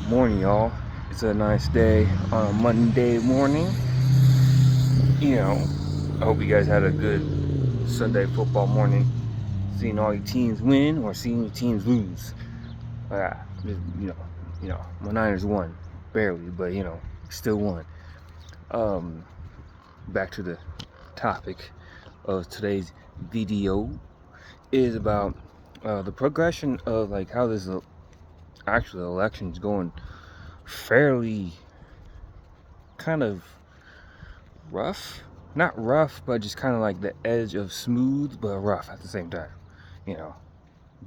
Morning, y'all. It's a nice day on a Monday morning. I hope you guys had a good Sunday football morning. Seeing all your teams win or seeing your teams lose. Uh, my Niners won barely, but still won. Back to the topic of today's video is about the progression of like how this actual election is going fairly kind of rough. Not rough, but just kind of like the edge of smooth, but rough at the same time.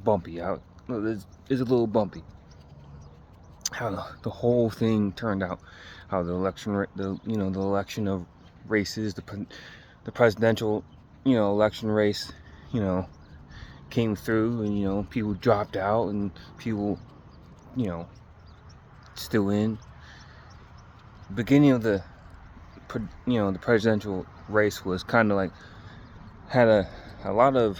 Bumpy out. It's a little bumpy. How the whole thing turned out. How the election, the election of races, the presidential, election race, came through, and people dropped out, and people, still in. Beginning of the presidential race was kind of like had a lot of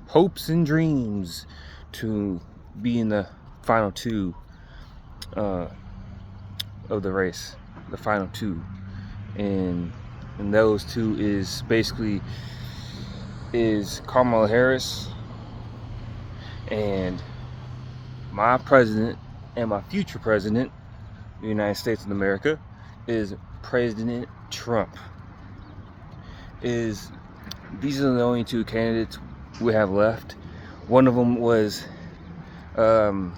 hopes and dreams to be in the final two of the race, the final two, and those two is basically Kamala Harris and my president and my future president of the United States of America is President Trump. These are the only two candidates we have left. One of them was, how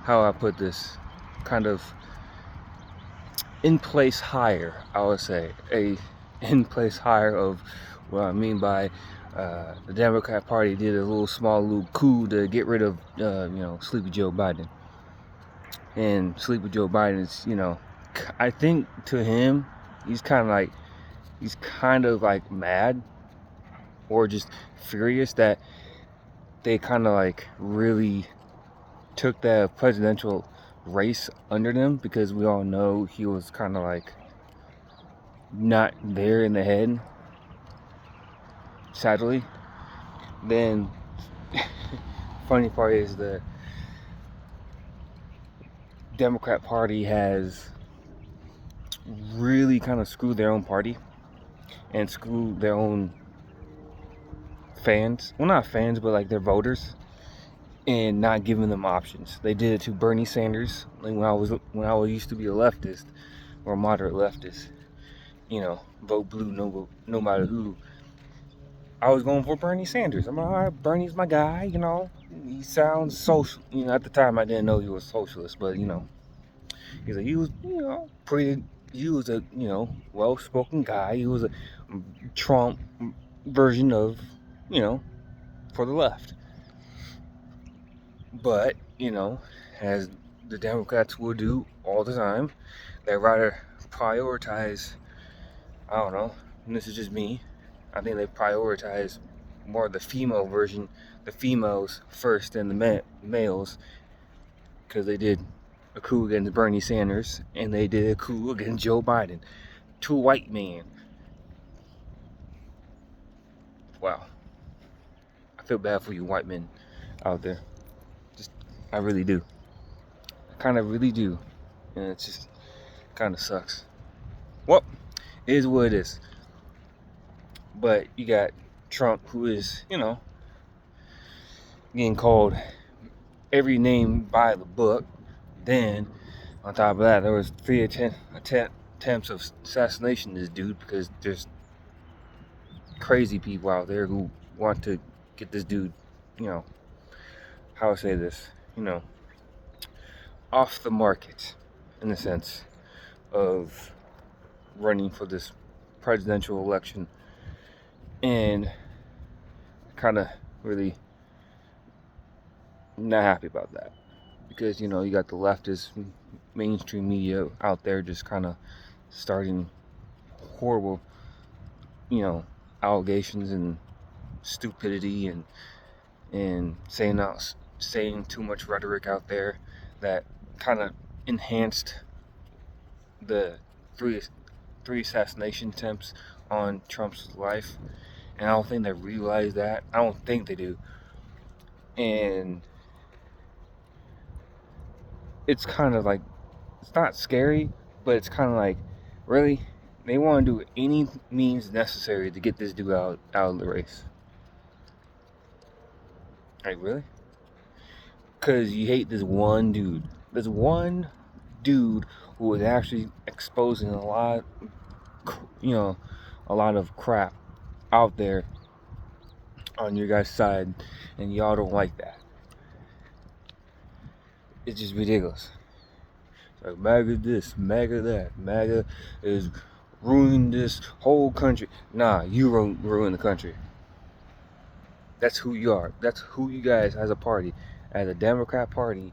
I put this, kind of in place hire, I would say. A in place hire of what I mean by the Democrat Party did a little coup to get rid of, Sleepy Joe Biden. And Sleepy Joe Biden is, I think to him, he's kind of like mad or just furious that they kind of like really took the presidential race under them, because we all know he was kind of like not there in the head, sadly. Then funny part is the Democrat Party has really kind of screwed their own party and screwed their own fans. Well, not fans, but like their voters, and not giving them options. They did it to Bernie Sanders. Like when I was used to be a leftist or a moderate leftist, vote blue no matter who. I was going for Bernie Sanders. I'm like, all right, Bernie's my guy. He sounds social. At the time I didn't know he was socialist, but he was pretty. He was a well-spoken guy. He was a Trump version of for the left. But as the Democrats will do all the time, they rather prioritize. I don't know. And this is just me. I think they prioritize more the female version, the females first than the males, because they did a coup against Bernie Sanders and they did a coup against Joe Biden. Two white men. Wow. I feel bad for you white men out there. I really do. I kind of really do. And it just kind of sucks. Well, it is what it is. But you got Trump, who is, getting called every name by the book. Then, on top of that, there was 3 attempts of assassination of this dude, because there's crazy people out there who want to get this dude, how I say this, off the market, in the sense of running for this presidential election. And kind of really not happy about that, because you got the leftist mainstream media out there just kind of starting horrible allegations and stupidity and saying too much rhetoric out there that kind of enhanced the three assassination attempts on Trump's life. And I don't think they realize that. I don't think they do. And it's kind of like, it's not scary, but it's kind of like, really? They want to do any means necessary to get this dude out of the race. Like, really? Because you hate this one dude. This one dude who was actually exposing a lot, a lot of crap out there on your guys' side, and y'all don't like that. It's just ridiculous. It's like, MAGA this, MAGA that. MAGA is ruining this whole country. Nah, you ruin the country. That's who you are. That's who you guys, as a party, as a Democrat party,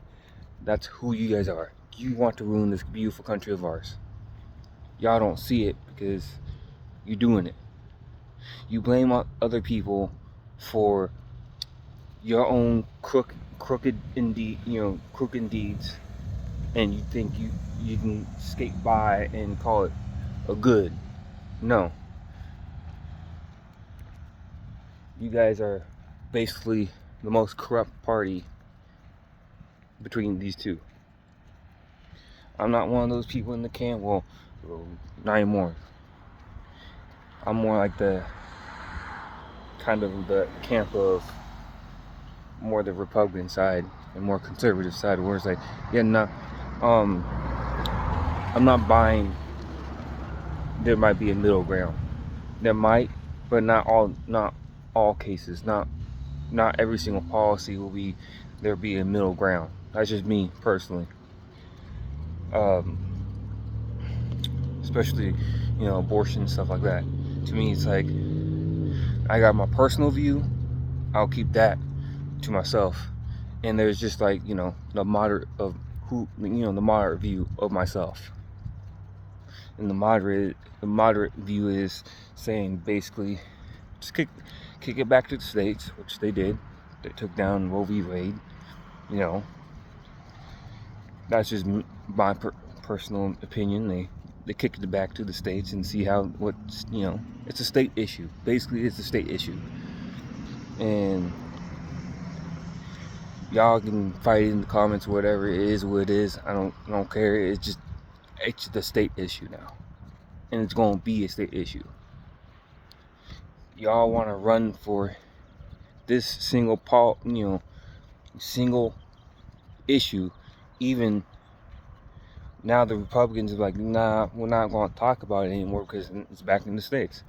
that's who you guys are. You want to ruin this beautiful country of ours. Y'all don't see it because you're doing it. You blame other people for your own crooked deeds, and you think you can skate by and call it a good. No. You guys are basically the most corrupt party between these two. I'm not one of those people in the camp. Well, not anymore. I'm more like the kind of the camp of more the Republican side and more conservative side, where it's like, yeah, no, I'm not buying. There might be a middle ground. There might, but not all cases. Not every single policy will be there. Be a middle ground. That's just me personally. Especially, abortion, stuff like that. To me, it's like, I got my personal view. I'll keep that to myself. And there's just like, the moderate view of myself. And the moderate view is saying basically, just kick it back to the states, which they did. They took down Roe v. Wade. That's just my personal opinion. They kicked it back to the states and see it's a state issue. Basically, it's a state issue. And y'all can fight in the comments, whatever. It is what it is. I don't care. It's the state issue now, and it's gonna be a state issue. Y'all want to run for this single issue, even now the Republicans are like, nah, we're not going to talk about it anymore because it's back in the states.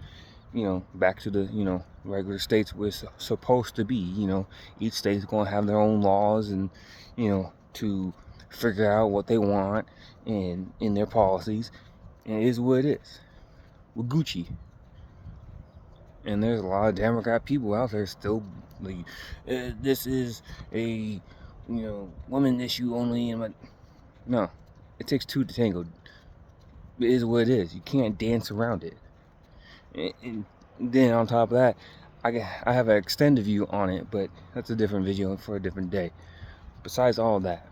Back to the regular states where it's supposed to be. Each state's going to have their own laws and to figure out what they want and in their policies. And it is what it is. We're Gucci. And there's a lot of Democrat people out there still like, this is a woman issue only. And no, it takes two to tango. It is what it is. You can't dance around it. And then on top of that, I have an extended view on it, but that's a different video for a different day. Besides all that,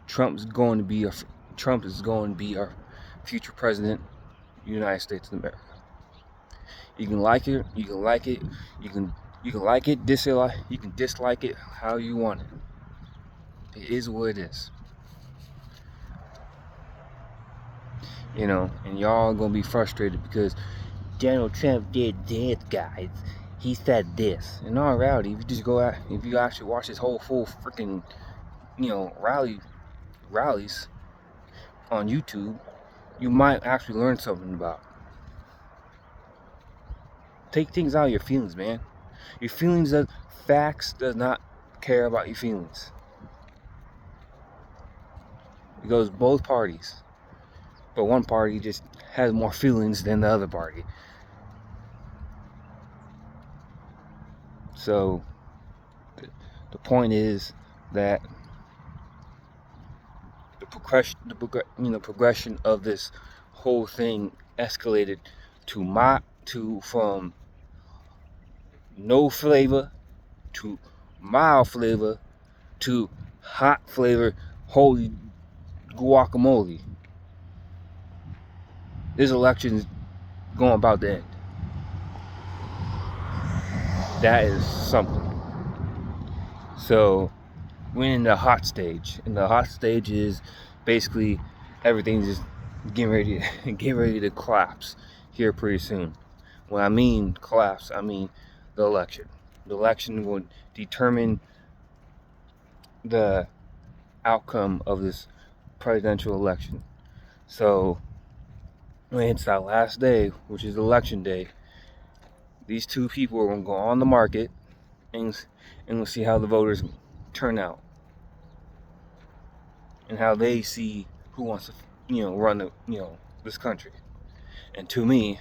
Trump is going to be our future president of the United States of America. You can like it, you can like it, you can like it, you can dislike it how you want it. It is what it is. And y'all are gonna be frustrated because Donald Trump did this, guys. He said this. In all reality, if you actually watch this whole full freaking, rallies on YouTube, you might actually learn something about. Take things out of your feelings, man. Your feelings, facts does not care about your feelings. It goes both parties. But one party just has more feelings than the other party. So the point is that the progression of this whole thing escalated from no flavor to mild flavor to hot flavor. Holy guacamole! This election is going about to end. That is something. So we're in the hot stage, and the hot stage is basically everything's just getting ready to collapse here pretty soon. When I mean collapse, I mean the election. The election will determine the outcome of this presidential election. So when it's that last day, which is election day, these two people are going to go on the market, and we'll see how the voters turn out and how they see who wants to, run this country. And to me,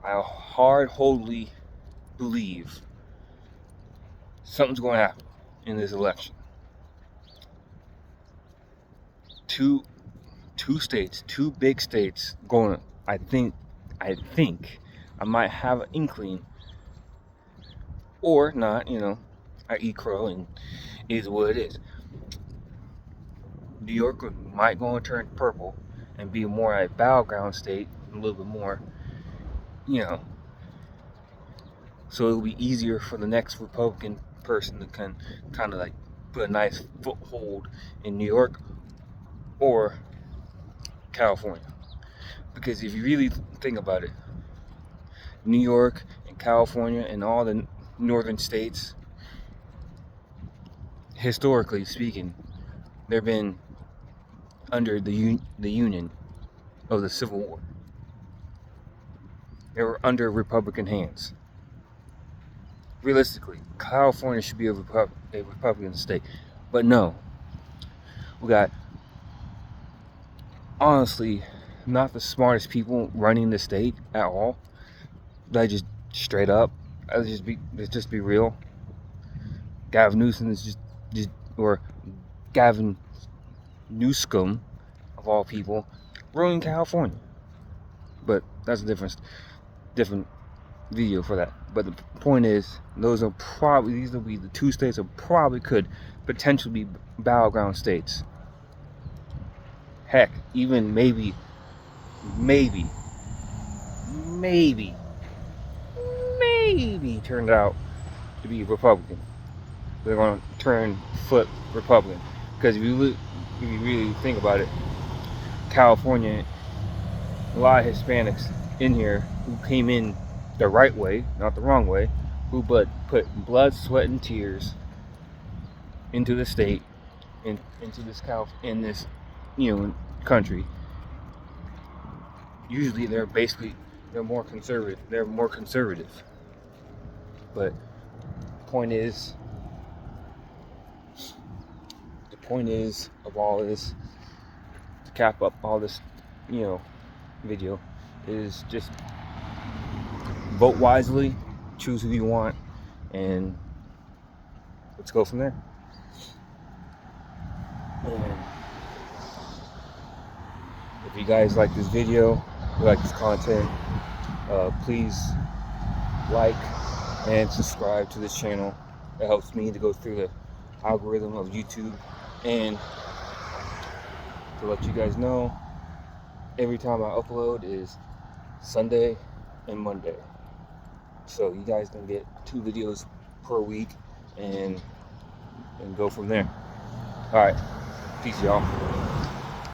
I wholeheartedly believe something's going to happen in this election. Two states, two big states going. I think I might have an inkling, or not. I eat crow, and it is what it is. New York might go and turn purple and be more a battleground state, a little bit more, so it'll be easier for the next Republican person to kind of like put a nice foothold in New York or California. Because if you really think about it, New York and California and all the northern states, historically speaking, they've been under the union of the Civil War. They were under Republican hands. Realistically, California should be a Republican state, but no, we got, honestly, not the smartest people running the state at all. Like, just straight up, let's just be real. Gavin Newsom is or Gavin Newsom, of all people, ruining California. But that's a different video for that. But the point is, these will be the two states that probably could potentially be battleground states. Heck, even maybe turned out to be Republican. They're going to turn flip Republican. Because if you really think about it, California, a lot of Hispanics in here who came in the right way, not the wrong way, who put blood, sweat, and tears into the state, into this country. Usually they're more conservative. But the point is of all this, to cap up all this, video, is just vote wisely, choose who you want, and let's go from there. And if you guys like this video, you like this content, please like and subscribe to this channel. It helps me to go through the algorithm of YouTube, and to let you guys know, every time I upload is Sunday and Monday. So you guys can get 2 videos per week and go from there. Alright, peace y'all.